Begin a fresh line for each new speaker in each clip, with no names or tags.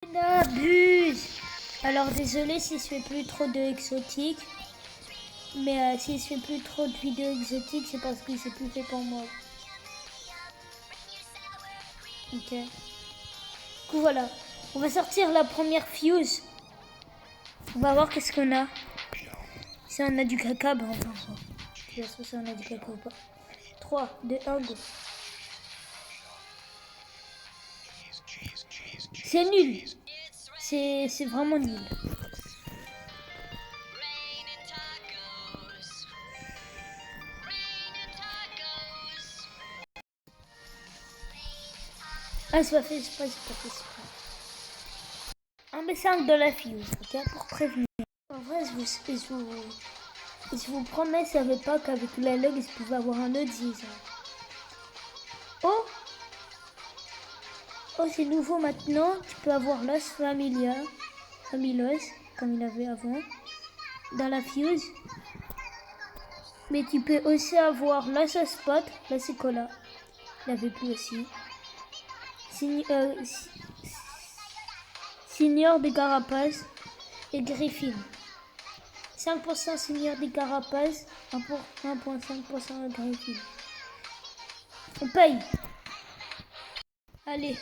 N'abuse. Alors désolé si je fais plus trop de exotiques. Mais si je fais plus trop de vidéos exotiques, c'est parce que c'est plus fait pour moi. Ok. Du coup voilà. On va sortir la première fuse. On va voir qu'est-ce qu'on a. Si on a du caca, ben on va voir. Je vais voir si on a du caca ou pas. 3, 2, 1, go. C'est nul. C'est vraiment nul. Ah, c'est pas fait, c'est pas fait. Un B5 de la fuse, ok, pour prévenir. En vrai, je vous promets, je savais pas qu'avec la log, je pouvais avoir un autre zizan. Oh, c'est nouveau maintenant. Tu peux avoir l'os Familos, comme il avait avant, dans la fuse. Mais tu peux aussi avoir l'os spot, là c'est Cola. Il avait plus aussi. Seigneur des Carapaces et Griffin. 5% Seigneur des Carapaces, 1,5% Griffin. On paye. Allez.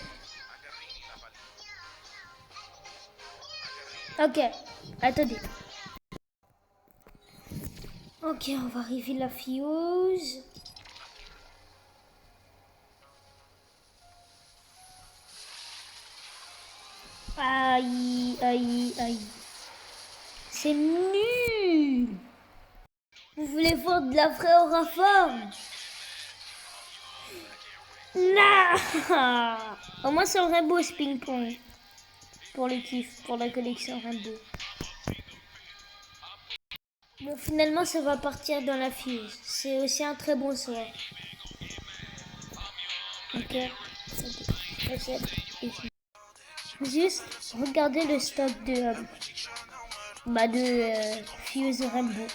Ok, attendez. Ok, on va arriver la fuse. Aïe, aïe, aïe. C'est nul. Vous voulez voir de la vraie auraforme? Non. Au moins c'est un rainbow ce ping-pong. Pour le kiff, pour la collection rainbow. Bon, finalement ça va partir dans la fuse. C'est aussi un très bon soir. Ok. Juste regardez le stock de fuse rainbow.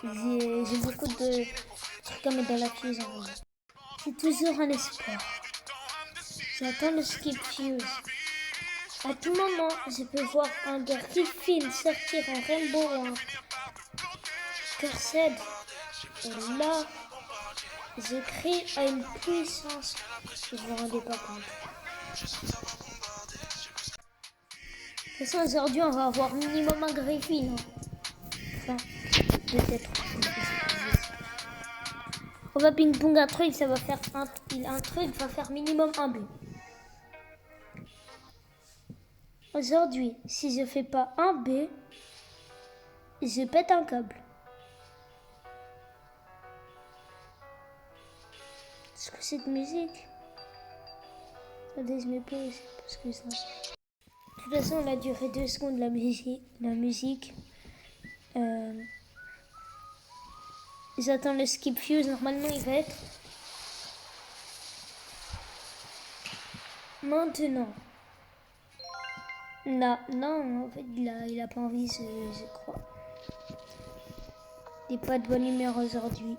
J'ai beaucoup de trucs à mettre dans la fuse en rainbow. C'est toujours un espoir. J'attends le skip fuse. À tout moment, je peux voir un Griffin sortir en rainbow ou un Cursed. Et là, je crie à une puissance que je ne me rendais pas compte. De toute façon, aujourd'hui, on va avoir minimum un Griffin. Enfin, peut-être. On va ping-pong un truc, ça va faire un truc va faire minimum un but. Aujourd'hui, si je fais pas un B, je pète un câble. Est-ce que cette musique? Attendez, je mets pause parce que ça. De toute façon, elle a duré 2 secondes la musique. J'attends le skip fuse. Normalement, il va être maintenant. Non, en fait, il a pas envie, je crois. Il n'est pas de bonne humeur aujourd'hui.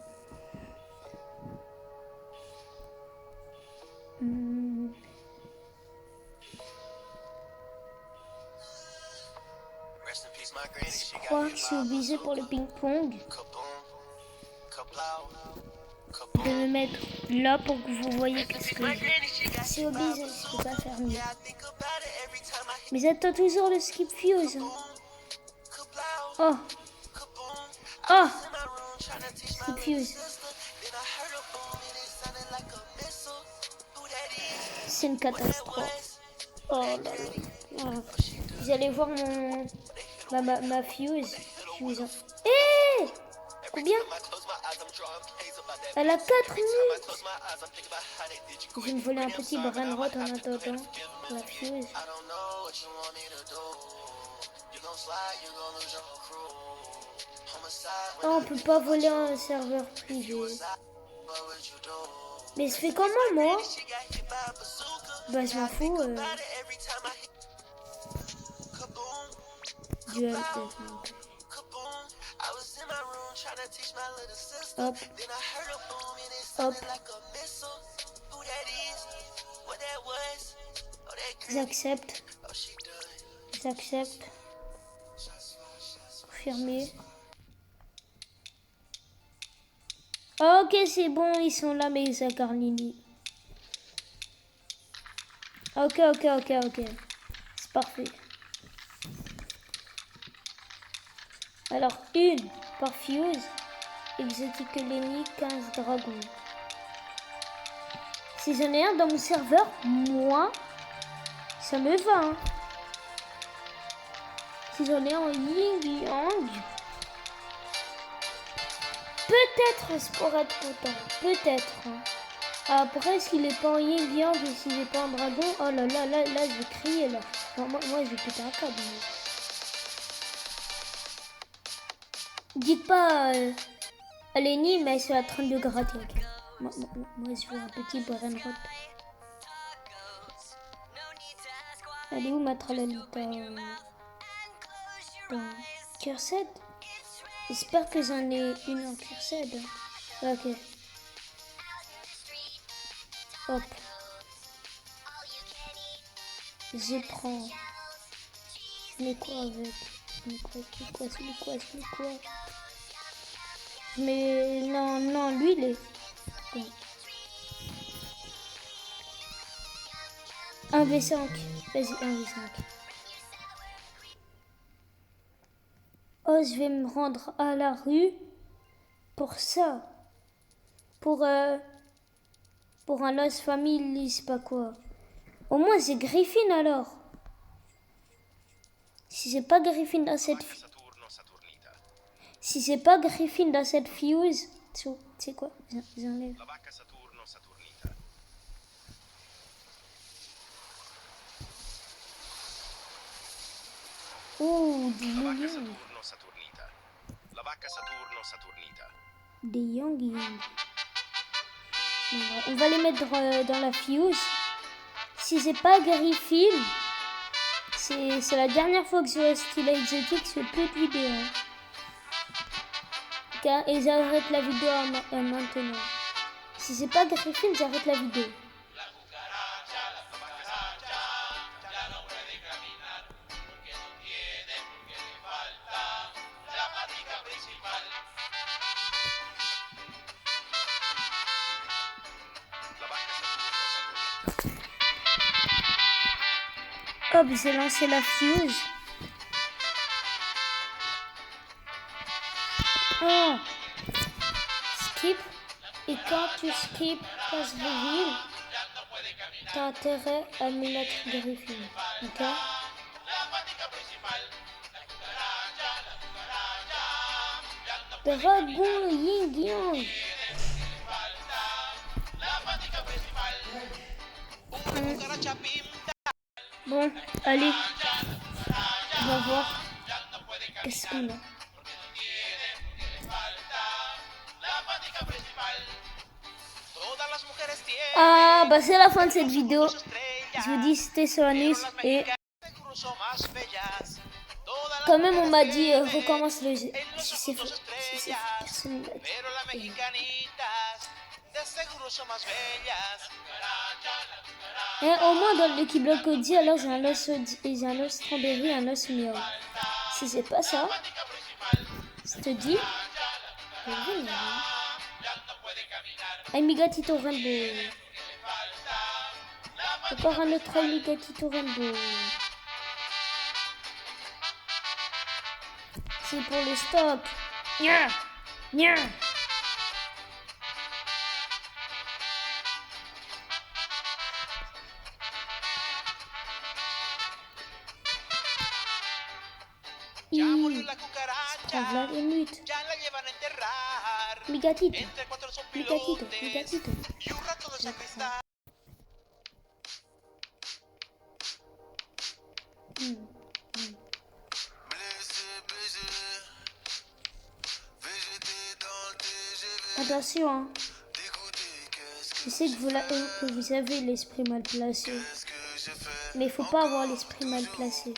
Je crois que je suis obligé pour le ping-pong de me mettre là pour que vous voyez qu'est-ce que j'ai. C'est obligé, je ne peux pas faire mieux. Mais j'attends toujours le skip fuse. Oh, skip fuse. C'est une catastrophe. Oh là là. Vous allez voir ma fuse. Hé, combien? Elle a 4 minutes. Je vais me voler un petit brain rot en attendant la fuse. Oh, on peut pas voler un serveur privé. Mais je fais comment moi? Bah je m'en fous. Duel. Hop. Hop. J'accepte. J'accepte. Confirmer. Ok, c'est bon, ils sont là, mais ils Carlini. Ok. C'est parfait. Alors, une par fuse. Exotique Lenny, 15 dragons. Si j'en ai un dans mon serveur, moi, ça me va. Hein. Si j'en ai un en Ying Yang, peut-être je pourrais être content. Peut-être. Hein. Après, s'il est pas en Ying Yang et s'il est pas en dragon, oh là, je vais crier là. Non, moi, je vais péter un câble. Dites pas Lenny, mais c'est à 32 grades. Okay. Moi, je veux un petit brain rot. Elle est où ma tralalita Cursed. J'espère que j'en ai une en Cursed. Ok. Hop. Je prends. Je mets quoi avec? Je mets quoi? Mais non, lui il est. Bon. Un V5. Vas-y, un V5. Oh, je vais me rendre à la rue pour ça. Pour un Lost Family, c'est pas quoi. Au moins, c'est Griffin alors. Si c'est pas Griffin dans cette Si c'est pas Griffin dans cette fuse, c'est quoi? J'enlève. Oh, des Young. Des Young. On va les mettre dans la fuse. Si c'est pas Griffin, c'est la dernière fois que je vois style exotique, je fais plus de vidéos. Et j'arrête la vidéo maintenant. Si c'est pas Griffin, j'arrête la vidéo. Hop, j'ai lancé la fuse. Oh. Skip. Et quand tu skip passe reveal, t'as intérêt à me mettre Griffin. Ok? Dragon Ying Yang. Bon, allez. On va voir. Qu'est-ce qu'on a? Ah, bah c'est la fin de cette vidéo. Je vous dis, c'était Solanus et quand même on m'a dit recommence le jeu. Si c'est faux, personne ne l'a dit. Et au moins dans l'équipe Block alors j'ai un os strawberry, un os miel. Si c'est pas ça, je te dis. Amigatito Rainbow. Encore un autre Amigatito Rainbow. C'est pour le stock. Nya. La émute. Migatito. Attention, hein. Je sais que vous avez l'esprit mal placé. Mais il faut pas avoir l'esprit mal placé.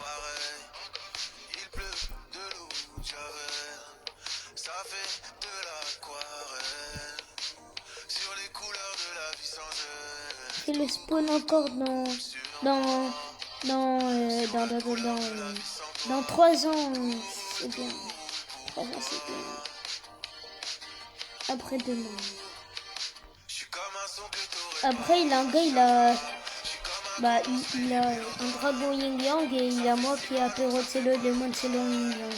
Et le spawn encore dans Dans 3 ans, c'est bien. 3 ans, c'est bien. Après demain. Après, il a un gars, il a un dragon yin yang et il a moi qui a apéro de le démon de yin yang.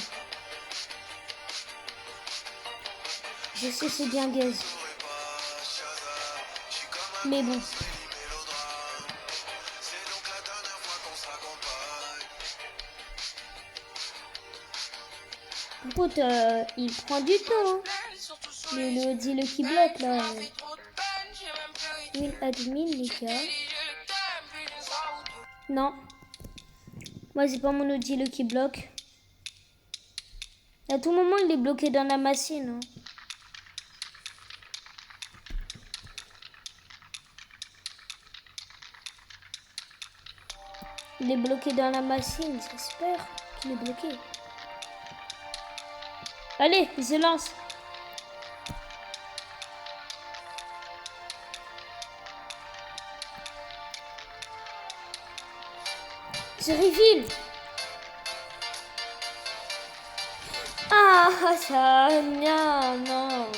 Je sais, c'est bien gaze. Mais bon. Écoute, il prend du temps. Hein. Le Lucky Block là. Win admin les gars. Non. Moi c'est pas mon outil Lucky Block. À tout moment il est bloqué dans la machine. Hein. Il est bloqué dans la machine, j'espère qu'il est bloqué. Allez, il se lance. Je reveal. Ah, ça, non.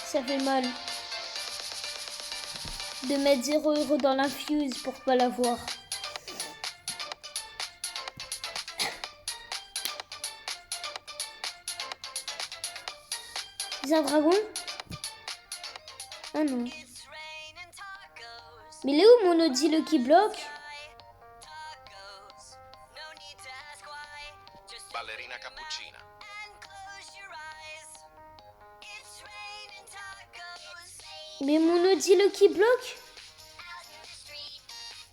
Ça fait mal. De mettre 0 € dans l'infuse pour pas l'avoir. C'est un dragon? Ah non. Mais il est où mon Audi Lucky Block?
Ballerina cappuccina.
Mais mon Audi Lucky Block?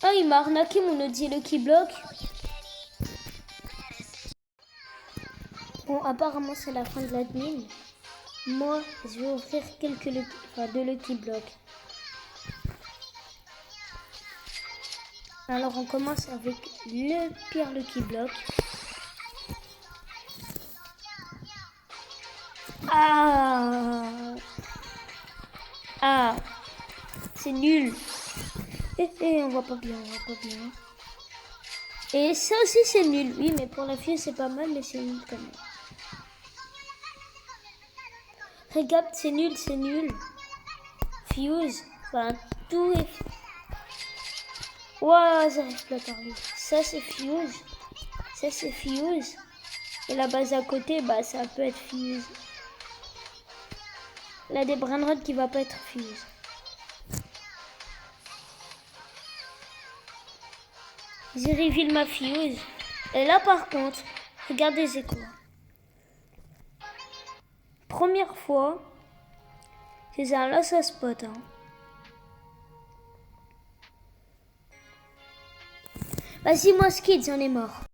Ah, il m'a arnaqué mon Audi Lucky Block. Bon, apparemment c'est la fin de l'admin. Moi, je vais offrir deux Lucky Blocks. Alors on commence avec le pire Lucky Block. Ah, c'est nul. On voit pas bien, Et ça aussi c'est nul. Oui, mais pour la fille c'est pas mal, mais c'est nul quand même. Regarde, c'est nul. Fuse, enfin tout est... Ouah, j'arrive pas à parler. Ça c'est Fuse. Et la base à côté, bah ça peut être Fuse. Là, des Brainrod qui va pas être Fuse. J'ai reveal ma Fuse. Et là par contre, regardez c'est quoi. Première fois, c'est un loss spot. Hein. Vas-y, moi skid, j'en ai mort.